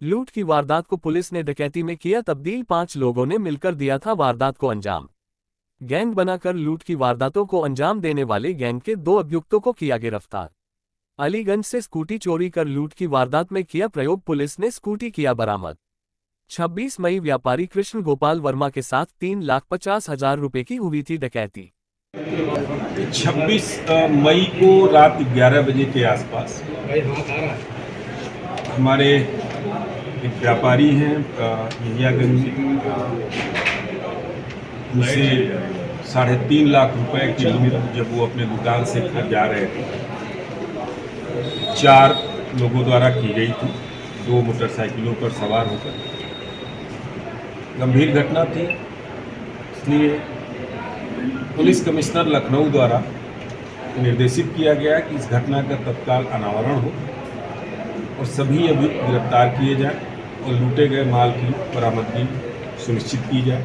लूट की वारदात को पुलिस ने डकैती में किया तब्दील। 5 लोगों ने मिलकर दिया था वारदात को अंजाम। गैंग बनाकर लूट की वारदातों को अंजाम देने वाले गैंग के 2 अभियुक्तों को किया गिरफ्तार। अलीगंज से स्कूटी चोरी कर लूट की वारदात में किया प्रयोग, पुलिस ने स्कूटी किया बरामद। 26 मई व्यापारी कृष्ण गोपाल वर्मा के साथ 3,50,000 रुपए की हुई थी डकैती। 26 मई को रात 11 बजे के आसपास हमारे एक व्यापारी हैं यहियागंज, उनसे 3.5 लाख रुपए की लूट जब वो अपने दुकान से घर जा रहे थे 4 लोगों द्वारा की गई थी, 2 मोटरसाइकिलों पर सवार होकर। गंभीर घटना थी, इसलिए पुलिस कमिश्नर लखनऊ द्वारा निर्देशित किया गया कि इस घटना का तत्काल अनावरण हो और सभी अभियुक्त गिरफ्तार किए जाएं और लूटे गए माल की बरामदगी सुनिश्चित की जाए।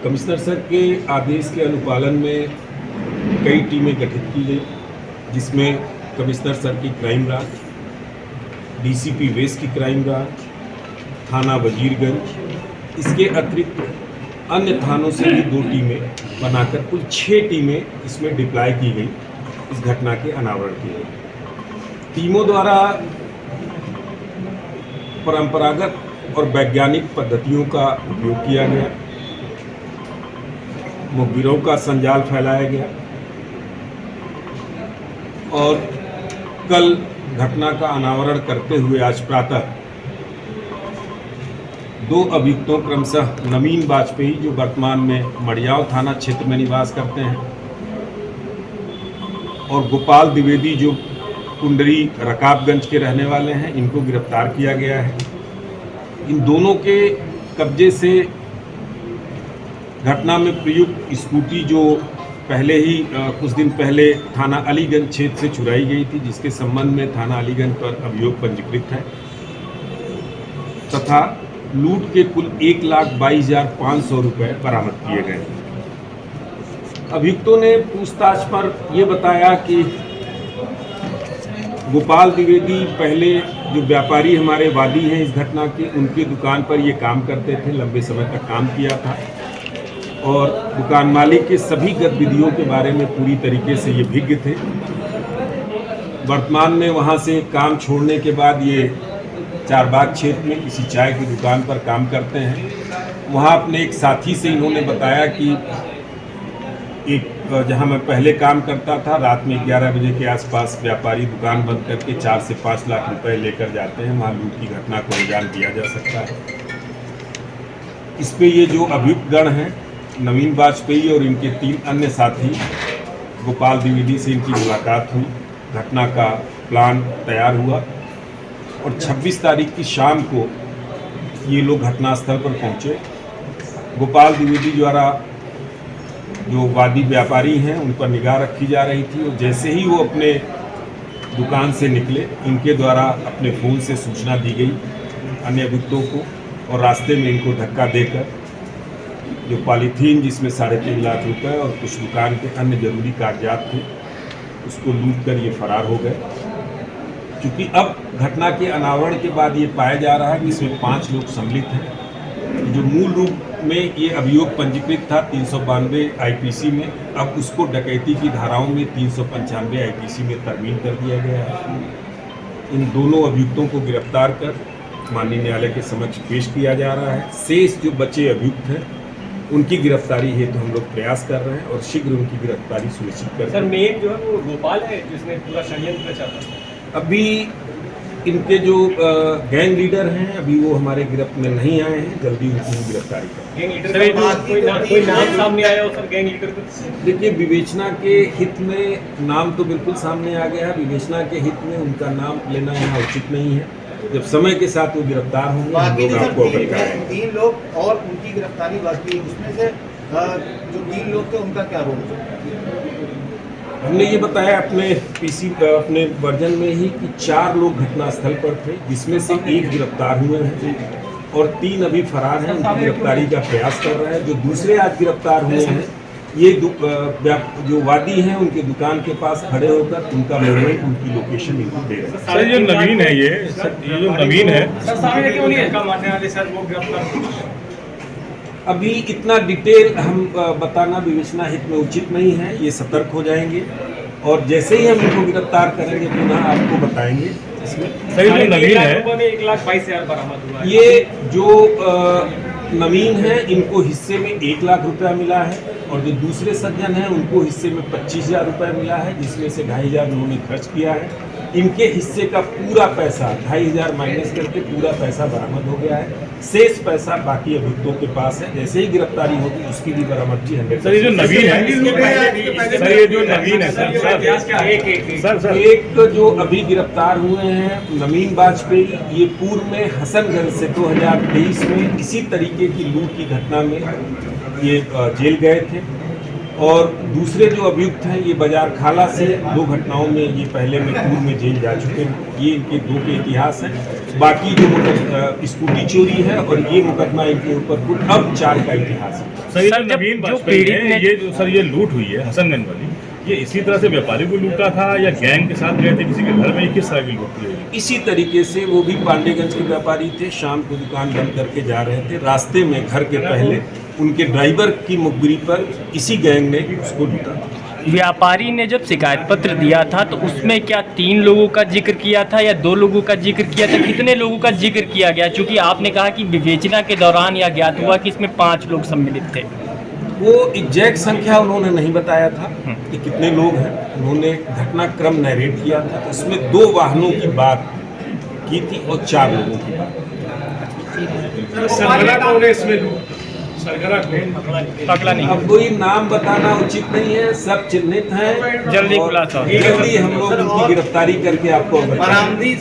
कमिश्नर सर के आदेश के अनुपालन में कई टीमें गठित की गई, जिसमें कमिश्नर सर की क्राइम ब्रांच, डीसीपी वेस्ट की क्राइम ब्रांच, थाना वजीरगंज, इसके अतिरिक्त अन्य थानों से भी 2 टीमें बनाकर कुल 6 टीमें इसमें डिप्लॉय की गई, इस घटना के अनावरण के लिए। टीमों द्वारा परंपरागत और वैज्ञानिक पद्धतियों का उपयोग किया गया, मुखबिरों का संजाल फैलाया गया और कल घटना का अनावरण करते हुए आज प्रातः 2 अभियुक्तों क्रमशः नवीन वाजपेयी, जो वर्तमान में मड़ियाव थाना क्षेत्र में निवास करते हैं, और गोपाल द्विवेदी, जो कुंडरी रकाबगंज के रहने वाले हैं, इनको गिरफ्तार किया गया है। इन दोनों के कब्जे से घटना में प्रयुक्त स्कूटी, जो पहले ही कुछ दिन पहले थाना अलीगंज क्षेत्र से चुराई गई थी, जिसके संबंध में थाना अलीगंज पर अभियोग पंजीकृत है, तथा लूट के कुल 1,22,500 रुपये बरामद किए गए। अभियुक्तों ने पूछताछ पर यह बताया कि गोपाल द्विवेदी पहले जो व्यापारी हमारे वादी हैं इस घटना के, उनकी दुकान पर ये काम करते थे, लंबे समय तक काम किया था और दुकान मालिक के सभी गतिविधियों के बारे में पूरी तरीके से ये विज्ञ थे। वर्तमान में वहाँ से काम छोड़ने के बाद ये चारबाग क्षेत्र में किसी चाय की दुकान पर काम करते हैं। वहाँ अपने एक साथी से इन्होंने बताया कि एक जहाँ मैं पहले काम करता था, रात में 11 बजे के आसपास व्यापारी दुकान बंद करके 4 से 5 लाख रुपए लेकर जाते हैं, वहाँ लूट की घटना को अंजाम दिया जा सकता है। इस पे ये जो अभियुक्त गण हैं, नवीन वाजपेयी और इनके 3 अन्य साथी, गोपाल द्विवेदी से इनकी मुलाकात हुई, घटना का प्लान तैयार हुआ और 26 तारीख की शाम को ये लोग घटनास्थल पर पहुँचे। गोपाल द्विवेदी द्वारा जो वादी व्यापारी हैं उन पर निगाह रखी जा रही थी और जैसे ही वो अपने दुकान से निकले, इनके द्वारा अपने फ़ोन से सूचना दी गई अन्य अभियुक्तों को और रास्ते में इनको धक्का देकर जो पॉलीथीन जिसमें 3.5 लाख रुपए और कुछ दुकान के अन्य जरूरी कागजात थे, उसको लूट कर ये फरार हो गए। क्योंकि अब घटना के अनावरण के बाद ये पाया जा रहा है कि इसमें 5 लोग सम्मिलित हैं। जो मूल रूप में ये अभियोग पंजीकृत था 392 आईपीसी में, अब उसको डकैती की धाराओं में 395 आईपीसी में तरमीम कर दिया गया है। इन दोनों अभियुक्तों को गिरफ्तार कर माननीय न्यायालय के समक्ष पेश किया जा रहा है। शेष जो बचे अभियुक्त हैं उनकी गिरफ्तारी हेतु हम लोग प्रयास कर रहे हैं और शीघ्र उनकी गिरफ्तारी सुनिश्चित कर। सर, मेन जो है वो गोपाल है जिसने पूरा षड्यंत्र रचा था। अभी इनके जो गैंग लीडर हैं अभी वो हमारे गिरफ्त में नहीं आए हैं, जल्दी उनकी गिरफ्तारी करें। गैंग लीडर कोई नाम सामने आया हो सर गैंग लीडर का? देखिए, विवेचना के हित में नाम तो बिल्कुल सामने आ गया है। विवेचना के हित में उनका नाम लेना यहाँ उचित नहीं है। जब समय के साथ वो गिरफ्तार होंगे हम लोग आपको अवगत कराएंगे। 3 लोग और उनकी गिरफ्तारी बाकी है, उसमें से जो 3 लोग थे उनका क्या रोल है? हमने ये बताया अपने वर्जन में ही कि 4 लोग घटनास्थल पर थे, जिसमें से 1 गिरफ्तार हुए हैं और 3 अभी फरार हैं। उनकी गिरफ्तारी का प्रयास कर रहे हैं। जो दूसरे आज गिरफ्तार हुए हैं ये जो वादी हैं उनके दुकान के पास खड़े होकर उनका मूवमेंट, उनकी लोकेशन इनको दे रहे हैं। सर जो नवीन है ये जो नवीन है सर सामने क्यों नहीं है का मानने वाले सर वो गिरफ्तार अभी इतना डिटेल हम बताना विवेचना हित में उचित नहीं है, ये सतर्क हो जाएंगे और जैसे ही हम इनको गिरफ्तार करेंगे पुनः आपको बताएंगे। इसमें सर जो नवीन है 1,22,000 बरामद हुआ है। ये जो नवीन है इनको हिस्से में 1 लाख रुपया मिला है और जो दूसरे सज्जन हैं उनको हिस्से में 25,000 रुपये मिला है, जिसमें से 2,500 उन्होंने खर्च किया है। इनके हिस्से का पूरा पैसा 2,500 माइनस करके पूरा पैसा बरामद हो गया है। शेष पैसा बाकी अभियुक्तों के पास है, जैसे ही गिरफ्तारी होगी उसकी भी बरामदगी 100%। सर ये जो नवीन है सर ये जो नवीन है सर एक जो अभी गिरफ्तार हुए हैं नवीन वाजपेयी, ये पूर्व में हसनगंज से 2023 में इसी तरीके की लूट की घटना में ये जेल गए थे और दूसरे जो अभियुक्त हैं ये बाजार खाला से 2 घटनाओं में ये पहले में पूर्व में जेल जा चुके हैं। ये इनके 2 के इतिहास हैं। बाकी जो स्कूटी चोरी है और ये मुकदमा इनके ऊपर कुल अब 4 का इतिहास है। सर ये जो नवीन वाजपेयी है ये जो सर ये लूट हुई है हसनगंज वाली, ये इसी तरह से व्यापारी को लूटा था या गैंग के साथ गए थे किसी के घर में, किस तरह की लूट हुई है? इसी तरीके से वो भी पांडेगंज के व्यापारी थे, शाम को दुकान बंद करके जा रहे थे, रास्ते में घर के पहले उनके ड्राइवर की मुखबिरी पर इसी गैंग ने उसको लूटा। व्यापारी ने जब शिकायत पत्र दिया था तो उसमें क्या 3 लोगों का जिक्र किया था या 2 लोगों का जिक्र किया था, कितने लोगों का जिक्र किया गया? चूंकि आपने कहा कि विवेचना के दौरान यह ज्ञात हुआ कि इसमें 5 लोग सम्मिलित थे। वो एग्जैक्ट संख्या उन्होंने नहीं बताया था कि कितने लोग हैं, उन्होंने घटनाक्रम नरेट किया था। तो उसमें 2 वाहनों की बात की थी और 4 लोगों की बात। सरगना कौन है इसमें? सरगना पकड़ा नहीं। अब कोई नाम बताना उचित नहीं है, सब चिन्हित हैं। जल्दी और खुलासा हो। जल्दी हम लोग उनकी गिरफ्तारी करके आपको बरामदी